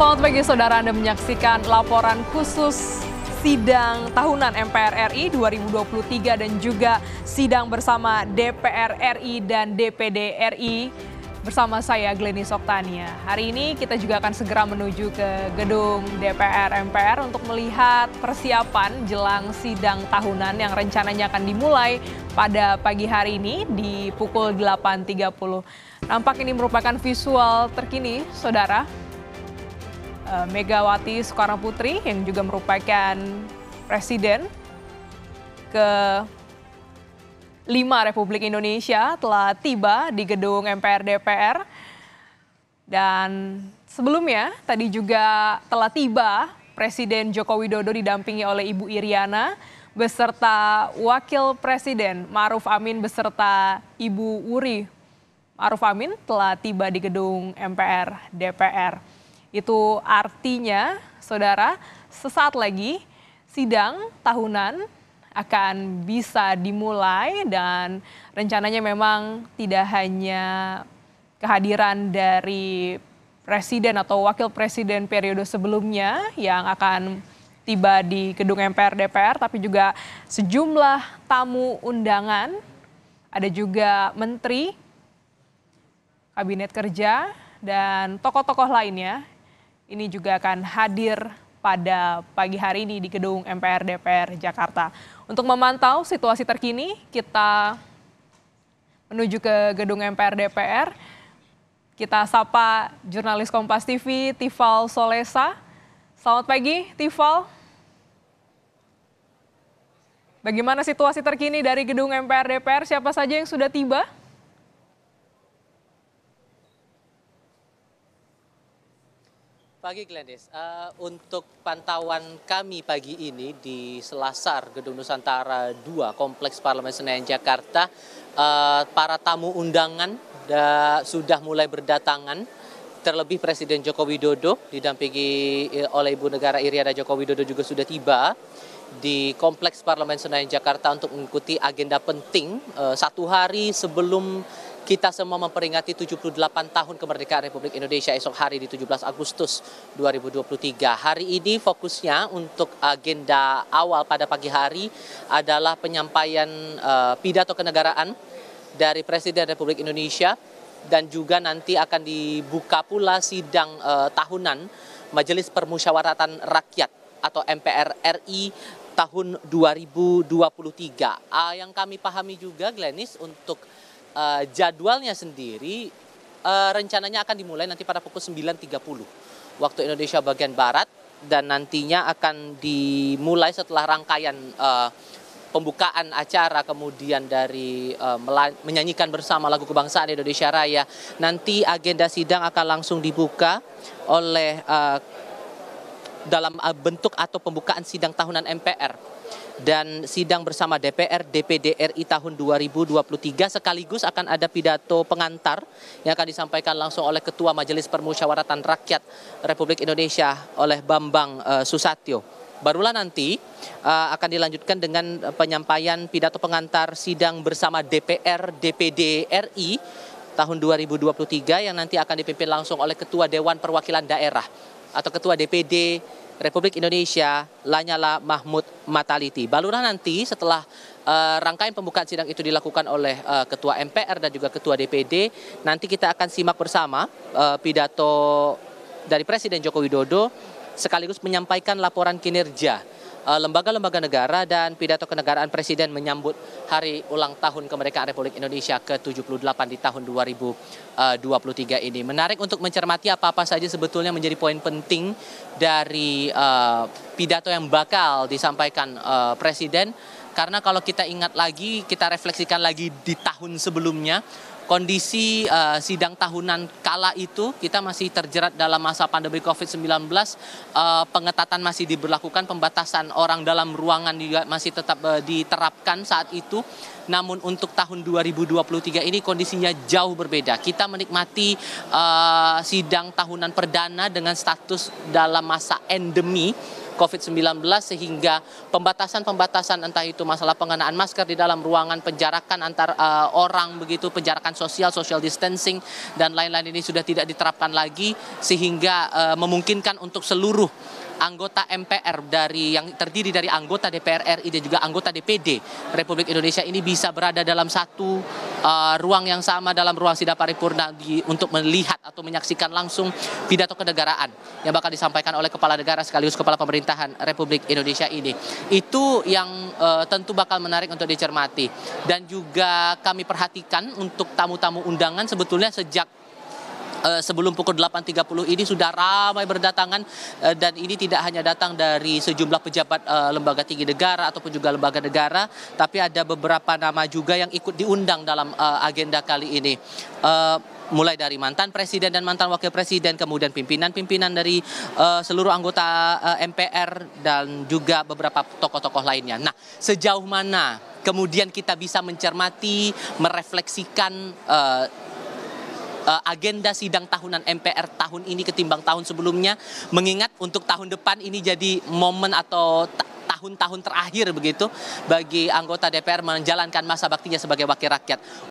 Selamat pagi saudara, Anda menyaksikan laporan khusus sidang tahunan MPR RI 2023 dan juga sidang bersama DPR RI dan DPD RI bersama saya Glenys Oktania. Hari ini kita juga akan segera menuju ke gedung DPR MPR untuk melihat persiapan jelang sidang tahunan yang rencananya akan dimulai pada pagi hari ini di pukul 8.30. Nampak ini merupakan visual terkini, saudara. Megawati Soekarno Putri yang juga merupakan Presiden ke-5 Republik Indonesia telah tiba di gedung MPR DPR. Dan sebelumnya tadi juga telah tiba Presiden Joko Widodo didampingi oleh Ibu Iriana beserta Wakil Presiden Ma'ruf Amin beserta Ibu Wuri Ma'ruf Amin telah tiba di gedung MPR DPR. Itu artinya, saudara, sesaat lagi sidang tahunan akan bisa dimulai dan rencananya memang tidak hanya kehadiran dari presiden atau wakil presiden periode sebelumnya yang akan tiba di gedung MPR DPR, tapi juga sejumlah tamu undangan, ada juga menteri, kabinet kerja, dan tokoh-tokoh lainnya. Ini juga akan hadir pada pagi hari ini di gedung MPR DPR Jakarta. Untuk memantau situasi terkini, kita menuju ke gedung MPR DPR. Kita sapa jurnalis Kompas TV, Tifal Solesa. Selamat pagi, Tifal. Bagaimana situasi terkini dari gedung MPR DPR? Siapa saja yang sudah tiba? Pagi Glenys, untuk pantauan kami pagi ini di Selasar Gedung Nusantara 2 Kompleks Parlemen Senayan Jakarta, para tamu undangan sudah mulai berdatangan, terlebih Presiden Joko Widodo didampingi oleh Ibu Negara Iriana Joko Widodo juga sudah tiba di Kompleks Parlemen Senayan Jakarta untuk mengikuti agenda penting satu hari sebelum kita semua memperingati 78 tahun kemerdekaan Republik Indonesia esok hari di 17 Agustus 2023. Hari ini fokusnya untuk agenda awal pada pagi hari adalah penyampaian pidato kenegaraan dari Presiden Republik Indonesia dan juga nanti akan dibuka pula sidang tahunan Majelis Permusyawaratan Rakyat atau MPR RI tahun 2023. Yang kami pahami juga Glenys untuk jadwalnya sendiri rencananya akan dimulai nanti pada pukul 9.30 waktu Indonesia bagian Barat dan nantinya akan dimulai setelah rangkaian pembukaan acara kemudian dari menyanyikan bersama lagu kebangsaan Indonesia Raya. Nanti agenda sidang akan langsung dibuka oleh dalam bentuk atau pembukaan sidang tahunan MPR dan sidang bersama DPR DPD RI tahun 2023 sekaligus akan ada pidato pengantar yang akan disampaikan langsung oleh Ketua Majelis Permusyawaratan Rakyat Republik Indonesia oleh Bambang Susatyo. Barulah nanti akan dilanjutkan dengan penyampaian pidato pengantar sidang bersama DPR DPD RI tahun 2023 yang nanti akan dipimpin langsung oleh Ketua Dewan Perwakilan Daerah atau Ketua DPD Republik Indonesia Lanyala Mahmud Mataliti. Barulah nanti setelah rangkaian pembukaan sidang itu dilakukan oleh Ketua MPR dan juga Ketua DPD, nanti kita akan simak bersama pidato dari Presiden Joko Widodo sekaligus menyampaikan laporan kinerja lembaga-lembaga negara dan pidato kenegaraan Presiden menyambut hari ulang tahun kemerdekaan Republik Indonesia ke-78 di tahun 2023 ini. Menarik untuk mencermati apa-apa saja sebetulnya menjadi poin penting dari pidato yang bakal disampaikan Presiden. Karena kalau kita ingat lagi, kita refleksikan lagi di tahun sebelumnya, kondisi sidang tahunan kala itu kita masih terjerat dalam masa pandemi COVID-19, pengetatan masih diberlakukan, pembatasan orang dalam ruangan juga masih tetap diterapkan saat itu. Namun untuk tahun 2023 ini kondisinya jauh berbeda. Kita menikmati sidang tahunan perdana dengan status dalam masa endemi COVID-19 sehingga pembatasan-pembatasan entah itu masalah pengenaan masker di dalam ruangan, penjarakan antar orang begitu, penjarakan sosial, social distancing dan lain-lain ini sudah tidak diterapkan lagi sehingga memungkinkan untuk seluruh anggota MPR yang terdiri dari anggota DPR RI dan juga anggota DPD Republik Indonesia ini bisa berada dalam satu ruang yang sama, dalam ruang sidang paripurna untuk melihat atau menyaksikan langsung pidato kenegaraan yang bakal disampaikan oleh kepala negara sekaligus kepala pemerintahan Republik Indonesia ini. Itu yang tentu bakal menarik untuk dicermati. Dan juga kami perhatikan untuk tamu-tamu undangan sebetulnya sejak sebelum pukul 8.30 ini sudah ramai berdatangan dan ini tidak hanya datang dari sejumlah pejabat lembaga tinggi negara ataupun juga lembaga negara, tapi ada beberapa nama juga yang ikut diundang dalam agenda kali ini. Mulai dari mantan presiden dan mantan wakil presiden, kemudian pimpinan-pimpinan dari seluruh anggota MPR dan juga beberapa tokoh-tokoh lainnya. Nah, sejauh mana kemudian kita bisa mencermati, merefleksikan agenda sidang tahunan MPR tahun ini ketimbang tahun sebelumnya, mengingat untuk tahun depan ini jadi momen atau tahun-tahun terakhir begitu bagi anggota DPR menjalankan masa baktinya sebagai wakil rakyat.